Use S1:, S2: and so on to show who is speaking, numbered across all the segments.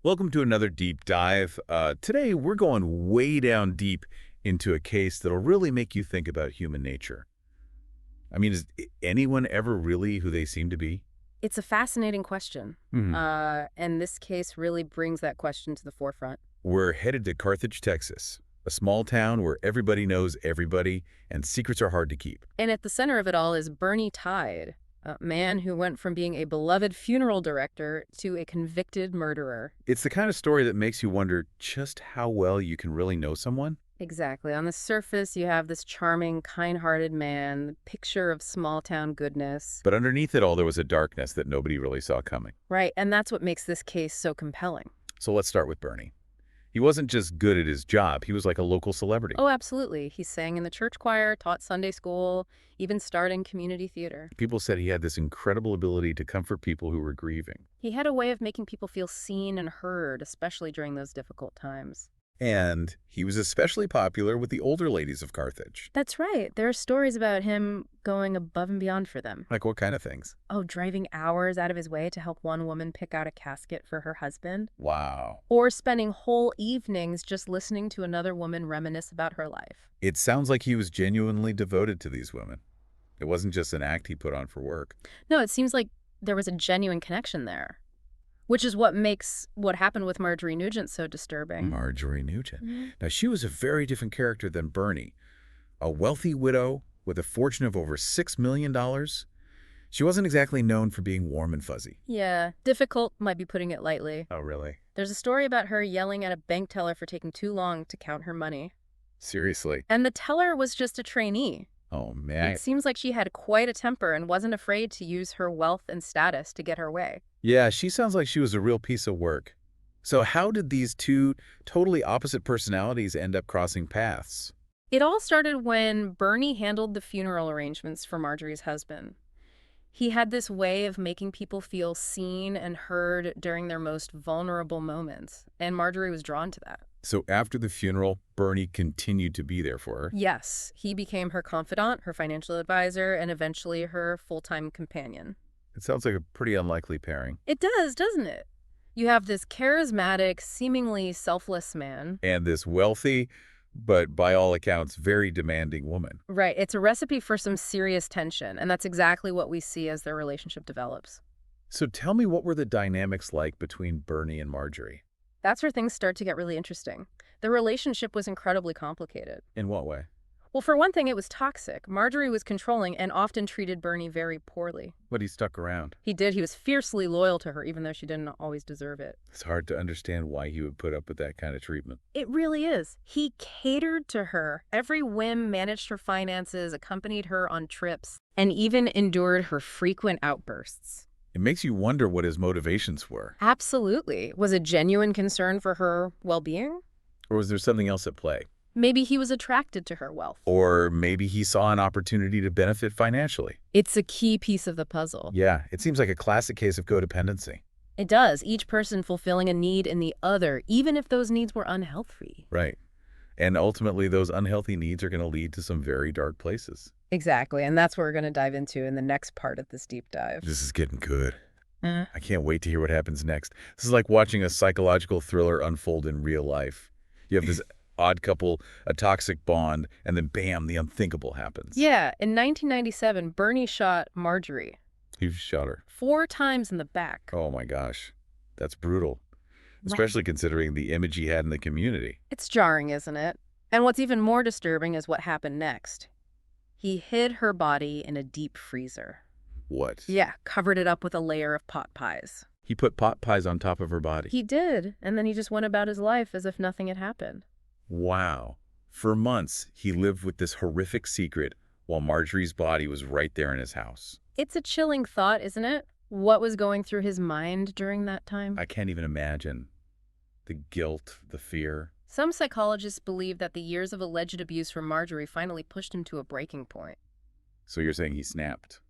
S1: Welcome to another deep dive. Today, we're going way down deep into a case that'll really make you think about human nature. I mean, is anyone ever really who they seem to be?
S2: It's a fascinating question.
S1: Hmm.
S2: And this case really brings that question to the forefront.
S1: We're headed to Carthage, Texas, a small town where everybody knows everybody and secrets are hard to keep.
S2: And at the center of it all is Bernie Tiede, a man who went from being a beloved funeral director to a convicted murderer.
S1: It's the kind of story that makes you wonder just how well you can really know someone.
S2: Exactly. On the surface, you have this charming, kind-hearted man, picture of small-town goodness.
S1: But underneath it all, there was a darkness that nobody really saw coming.
S2: Right, and that's what makes this case so compelling.
S1: So let's start with Bernie. He wasn't just good at his job, he was like a local celebrity.
S2: Oh, absolutely. He sang in the church choir, taught Sunday school, even starred in community theater.
S1: People said he had this incredible ability to comfort people who were grieving.
S2: He had a way of making people feel seen and heard, especially during those difficult times.
S1: And he was especially popular with the older ladies of Carthage.
S2: That's right. There are stories about him going above and beyond for them.
S1: Like what kind of things?
S2: Oh, driving hours out of his way to help one woman pick out a casket for her husband.
S1: Wow.
S2: Or spending whole evenings just listening to another woman reminisce about her life.
S1: It sounds like he was genuinely devoted to these women. It wasn't just an act he put on for work.
S2: No, it seems like there was a genuine connection there, which is what makes what happened with Marjorie Nugent so disturbing.
S1: Marjorie Nugent.
S2: Mhm.
S1: Now, she was a very different character than Bernie. A wealthy widow with a fortune of over $6 million. She wasn't exactly known for being warm and fuzzy.
S2: Yeah, difficult might be putting it lightly.
S1: Oh, really?
S2: There's a story about her yelling at a bank teller for taking too long to count her money.
S1: Seriously?
S2: And the teller was just a trainee.
S1: Oh, man.
S2: It seems like she had quite a temper and wasn't afraid to use her wealth and status to get her way.
S1: Yeah, she sounds like she was a real piece of work. So how did these two totally opposite personalities end up crossing paths?
S2: It all started when Bernie handled the funeral arrangements for Marjorie's husband. He had this way of making people feel seen and heard during their most vulnerable moments, and Marjorie was drawn to that.
S1: So after the funeral, Bernie continued to be there for her.
S2: Yes, he became her confidant, her financial advisor, and eventually her full-time companion.
S1: It sounds like a pretty unlikely pairing.
S2: It does, doesn't it? You have this charismatic, seemingly selfless man.
S1: And this wealthy, but by all accounts, very demanding woman.
S2: Right, it's a recipe for some serious tension, and that's exactly what we see as their relationship develops.
S1: So tell me, what were the dynamics like between Bernie and Marjorie?
S2: That's where things start to get really interesting. The relationship was incredibly complicated.
S1: In what way?
S2: Well, for one thing, it was toxic. Marjorie was controlling and often treated Bernie very poorly.
S1: But he stuck around.
S2: He did. He was fiercely loyal to her, even though she didn't always deserve it.
S1: It's hard to understand why he would put up with that kind of treatment.
S2: It really is. He catered to her. Every whim, managed her finances, accompanied her on trips, and even endured her frequent outbursts.
S1: It makes you wonder what his motivations were.
S2: Absolutely. Was a genuine concern for her well-being?
S1: Or was there something else at play?
S2: Maybe he was attracted to her wealth.
S1: Or maybe he saw an opportunity to benefit financially.
S2: It's a key piece of the puzzle.
S1: Yeah, it seems like a classic case of codependency.
S2: It does, each person fulfilling a need in the other, even if those needs were unhealthy.
S1: Right. And ultimately, those unhealthy needs are going to lead to some very dark places.
S2: Exactly, and that's what we're going to dive into in the next part of this deep dive.
S1: This is getting good.
S2: Uh,
S1: I can't wait to hear what happens next. This is like watching a psychological thriller unfold in real life. You have this odd couple, a toxic bond, and then bam, the unthinkable happens.
S2: Yeah, in 1997, Bernie shot Marjorie
S1: He shot her.
S2: 4 times in the back.
S1: Oh my gosh. That's brutal.
S2: Right.
S1: Especially considering the image he had in the community.
S2: It's jarring, isn't it? And what's even more disturbing is what happened next. He hid her body in a deep freezer.
S1: What?
S2: Yeah, covered it up with a layer of pot pies.
S1: He put pot pies on top of her body.
S2: He did, and then he just went about his life as if nothing had happened.
S1: Wow. For months, he lived with this horrific secret while Marjorie's body was right there in his house.
S2: It's a chilling thought, isn't it? What was going through his mind during that time?
S1: I can't even imagine. The guilt, the fear.
S2: Some psychologists believe that the years of alleged abuse from Marjorie finally pushed him to a breaking point.
S1: So you're saying he snapped?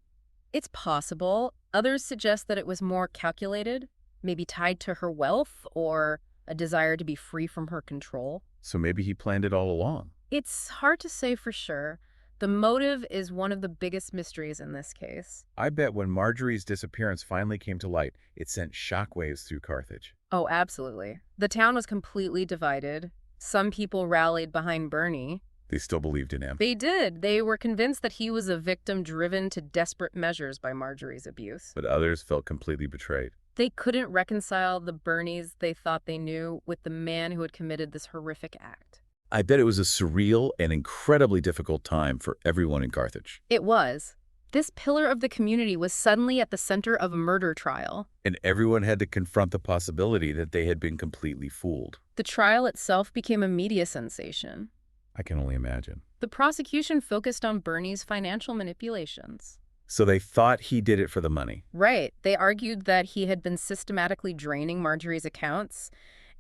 S2: It's possible. Others suggest that it was more calculated, maybe tied to her wealth or a desire to be free from her control.
S1: So maybe he planned it all along.
S2: It's hard to say for sure. The motive is one of the biggest mysteries in this case.
S1: I bet when Marjorie's disappearance finally came to light, it sent shockwaves through Carthage.
S2: Oh, absolutely. The town was completely divided. Some people rallied behind Bernie.
S1: They still believed in him.
S2: They did. They were convinced that he was a victim driven to desperate measures by Marjorie's abuse.
S1: But others felt completely betrayed.
S2: They couldn't reconcile the Bernies they thought they knew with the man who had committed this horrific act.
S1: I bet it was a surreal and incredibly difficult time for everyone in Carthage.
S2: It was. This pillar of the community was suddenly at the center of a murder trial.
S1: And everyone had to confront the possibility that they had been completely fooled.
S2: The trial itself became a media sensation.
S1: I can only imagine.
S2: The prosecution focused on Bernie's financial manipulations.
S1: So they thought he did it for the money.
S2: Right. They argued that he had been systematically draining Marjorie's accounts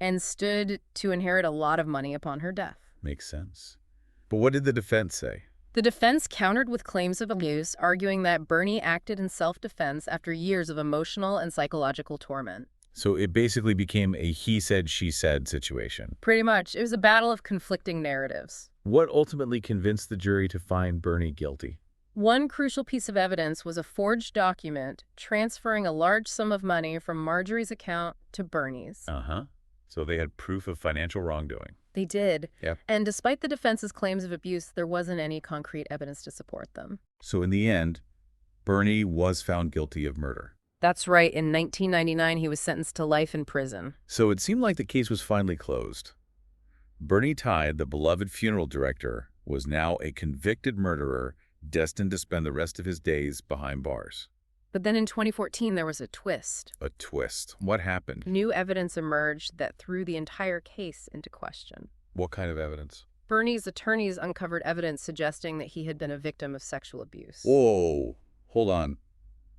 S2: and stood to inherit a lot of money upon her death.
S1: Makes sense. But what did the defense say?
S2: The defense countered with claims of abuse, arguing that Bernie acted in self-defense after years of emotional and psychological torment.
S1: So it basically became a he said, she said situation.
S2: Pretty much. It was a battle of conflicting narratives.
S1: What ultimately convinced the jury to find Bernie guilty?
S2: One crucial piece of evidence was a forged document transferring a large sum of money from Marjorie's account to Bernie's.
S1: Uh-huh. So they had proof of financial wrongdoing.
S2: They did.
S1: Yeah.
S2: And despite the defense's claims of abuse, there wasn't any concrete evidence to support them.
S1: So in the end, Bernie was found guilty of murder.
S2: That's right. In 1999, he was sentenced to life in prison.
S1: So it seemed like the case was finally closed. Bernie Tiede, the beloved funeral director, was now a convicted murderer destined to spend the rest of his days behind bars.
S2: But then in 2014, there was a twist.
S1: A twist. What happened?
S2: New evidence emerged that threw the entire case into question.
S1: What kind of evidence?
S2: Bernie's attorneys uncovered evidence suggesting that he had been a victim of sexual abuse.
S1: Whoa, hold on.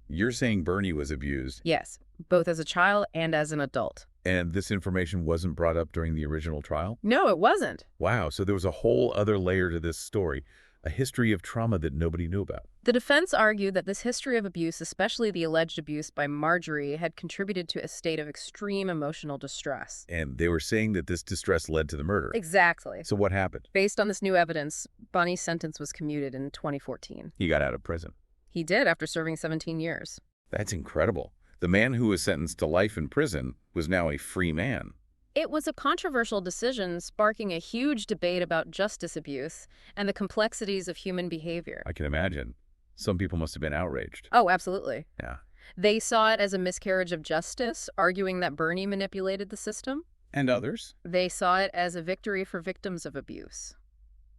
S1: You're saying Bernie was abused,
S2: Yes, both as a child and as an adult.
S1: and this information wasn't brought up during the original trial?
S2: No, it wasn't.
S1: Wow, so there was a whole other layer to this story, a history of trauma that nobody knew about.
S2: The defense argued that this history of abuse, especially the alleged abuse by Marjorie, had contributed to a state of extreme emotional distress.
S1: And they were saying that this distress led to the murder.
S2: Exactly.
S1: So what happened?
S2: Based on this new evidence, Bonnie's sentence was commuted in 2014.
S1: He got out of prison.
S2: He did after serving 17 years.
S1: That's incredible. The man who was sentenced to life in prison was now a free man.
S2: It was a controversial decision, sparking a huge debate about justice abuse and the complexities of human behavior.
S1: I can imagine. Some people must have been outraged.
S2: Oh, absolutely.
S1: Yeah.
S2: They saw it as a miscarriage of justice, arguing that Bernie manipulated the system.
S1: And others?
S2: They saw it as a victory for victims of abuse,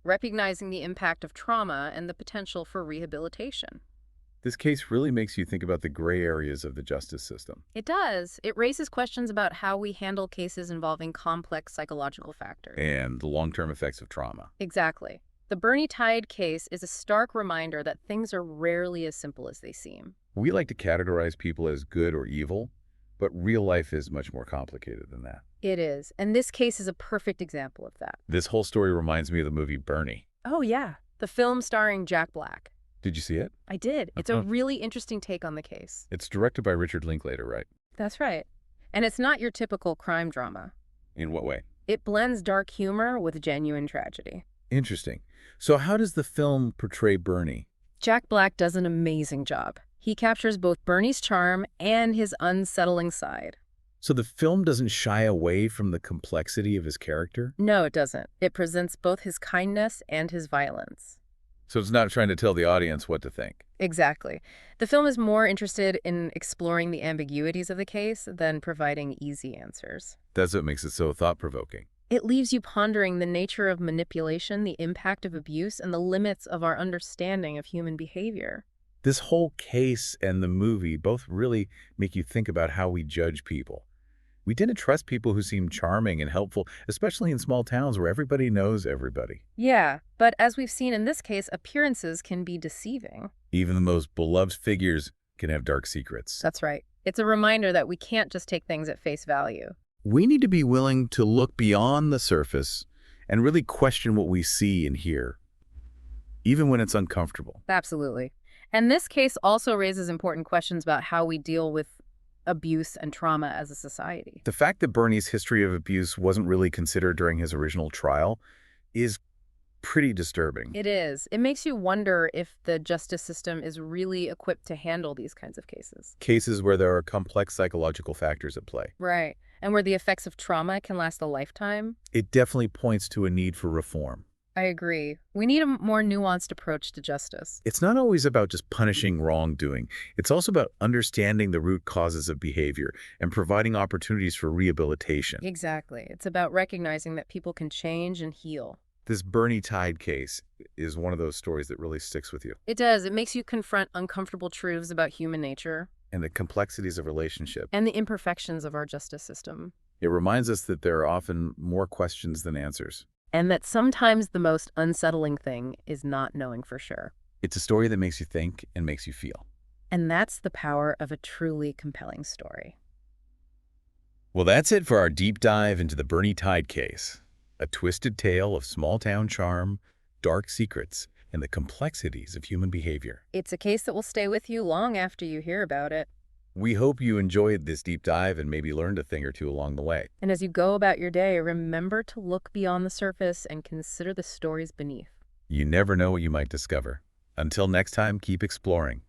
S2: recognizing the impact of trauma and the potential for rehabilitation.
S1: This case really makes you think about the gray areas of the justice system.
S2: It does. It raises questions about how we handle cases involving complex psychological factors.
S1: And the long-term effects of trauma.
S2: Exactly. The Bernie Tiede case is a stark reminder that things are rarely as simple as they seem.
S1: We like to categorize people as good or evil, but real life is much more complicated than that.
S2: It is. And this case is a perfect example of that.
S1: This whole story reminds me of the movie Bernie.
S2: Oh, yeah. The film starring Jack Black.
S1: Did you see it?
S2: I did. It's a really interesting take on the case.
S1: It's directed by Richard Linklater, right?
S2: That's right. And it's not your typical crime drama.
S1: In what way?
S2: It blends dark humor with genuine tragedy.
S1: Interesting. So how does the film portray Bernie?
S2: Jack Black does an amazing job. He captures both Bernie's charm and his unsettling side.
S1: So the film doesn't shy away from the complexity of his character?
S2: No, it doesn't. It presents both his kindness and his violence.
S1: So it's not trying to tell the audience what to think.
S2: Exactly. The film is more interested in exploring the ambiguities of the case than providing easy answers.
S1: That's what makes it so thought-provoking.
S2: It leaves you pondering the nature of manipulation, the impact of abuse, and the limits of our understanding of human behavior.
S1: This whole case and the movie both really make you think about how we judge people. We tend to trust people who seem charming and helpful, especially in small towns where everybody knows everybody.
S2: Yeah, but as we've seen in this case, appearances can be deceiving.
S1: Even the most beloved figures can have dark secrets.
S2: That's right. It's a reminder that we can't just take things at face value.
S1: We need to be willing to look beyond the surface and really question what we see and hear, even when it's uncomfortable.
S2: Absolutely. And this case also raises important questions about how we deal with abuse and trauma as a society.
S1: The fact that Bernie's history of abuse wasn't really considered during his original trial is pretty disturbing.
S2: It is. It makes you wonder if the justice system is really equipped to handle these kinds of cases.
S1: Cases where there are complex psychological factors at play.
S2: Right. and where the effects of trauma can last a lifetime.
S1: It definitely points to a need for reform.
S2: I agree. We need a more nuanced approach to justice.
S1: It's not always about just punishing wrongdoing. It's also about understanding the root causes of behavior and providing opportunities for rehabilitation.
S2: Exactly. It's about recognizing that people can change and heal.
S1: This Bernie Tiede case is one of those stories that really sticks with you.
S2: It does. It makes you confront uncomfortable truths about human nature
S1: And the complexities of relationship.
S2: and the imperfections of our justice system.
S1: It reminds us that there are often more questions than answers.
S2: And that sometimes the most unsettling thing is not knowing for sure.
S1: It's a story that makes you think and makes you feel.
S2: And that's the power of a truly compelling story.
S1: Well, that's it for our deep dive into the Bernie Tiede case. A twisted tale of small-town charm, dark secrets, and the complexities of human behavior.
S2: It's a case that will stay with you long after you hear about it.
S1: We hope you enjoyed this deep dive and maybe learned a thing or two along the way.
S2: And as you go about your day, remember to look beyond the surface and consider the stories beneath.
S1: You never know what you might discover. Until next time, keep exploring.